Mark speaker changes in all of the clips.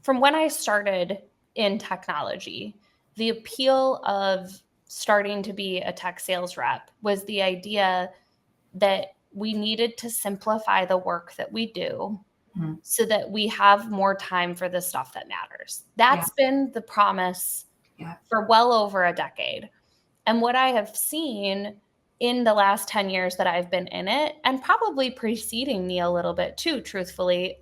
Speaker 1: from when I started in technology, the appeal of starting to be a tech sales rep was the idea that we needed to simplify the work that we do
Speaker 2: Mhm.
Speaker 1: so that we have more time for the stuff that matters.
Speaker 2: Yeah.
Speaker 1: That's been the promise
Speaker 2: Yeah.
Speaker 1: for well over a decade. And what I have seen in the last 10 years that I've been in it, and probably preceding me a little bit too, truthfully,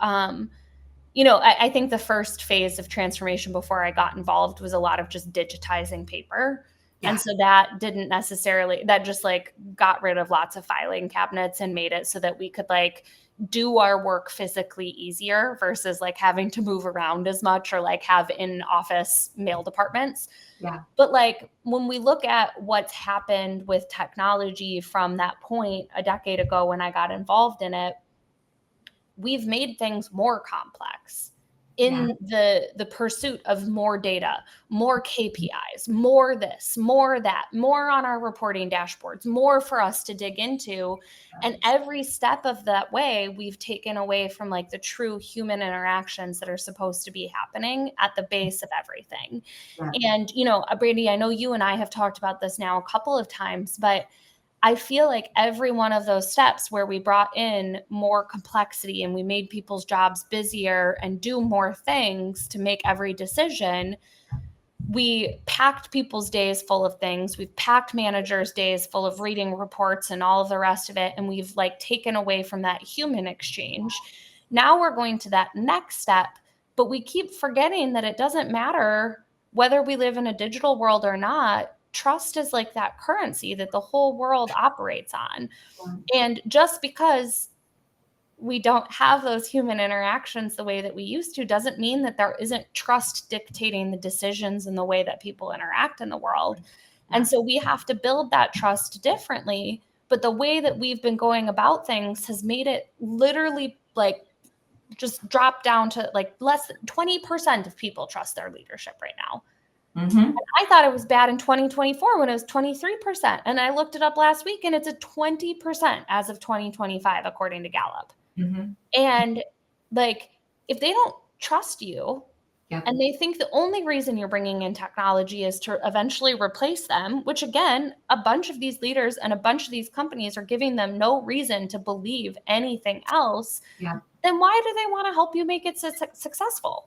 Speaker 1: I think the first phase of transformation before I got involved was a lot of just digitizing paper. And
Speaker 2: Yeah.
Speaker 1: so that didn't necessarily, that just like got rid of lots of filing cabinets and made it so that we could like do our work physically easier versus like having to move around as much or like have in office mail departments.
Speaker 2: Yeah.
Speaker 1: But like when we look at what's happened with technology from that point a decade ago when I got involved in it, we've made things more complex in the pursuit of more data, more KPIs, more this, more that, more on our reporting dashboards, more for us to dig into. And every step of that way, we've taken away from like the true human interactions that are supposed to be happening at the base of everything.
Speaker 2: Yeah.
Speaker 1: And, Brady, I know you and I have talked about this now a couple of times, but I feel like every one of those steps where we brought in more complexity and we made people's jobs busier and do more things to make every decision, we packed people's days full of things. We've packed managers' days full of reading reports and all of the rest of it. And we've like taken away from that human exchange. Now we're going to that next step, but we keep forgetting that it doesn't matter whether we live in a digital world or not. Trust is like that currency that the whole world operates on. And just because we don't have those human interactions the way that we used to doesn't mean that there isn't trust dictating the decisions and the way that people interact in the world. And so we have to build that trust differently. But the way that we've been going about things has made it literally like just drop down to like less than 20% of people trust their leadership right now.
Speaker 2: Mm-hmm.
Speaker 1: I thought it was bad in 2024 when it was 23%. And I looked it up last week and it's at 20% as of 2025, according to Gallup.
Speaker 2: Mm-hmm.
Speaker 1: And like, if they don't trust you
Speaker 2: Yep.
Speaker 1: and they think the only reason you're bringing in technology is to eventually replace them, which again, a bunch of these leaders and a bunch of these companies are giving them no reason to believe anything else,
Speaker 2: Yeah.
Speaker 1: then why do they want to help you make it successful?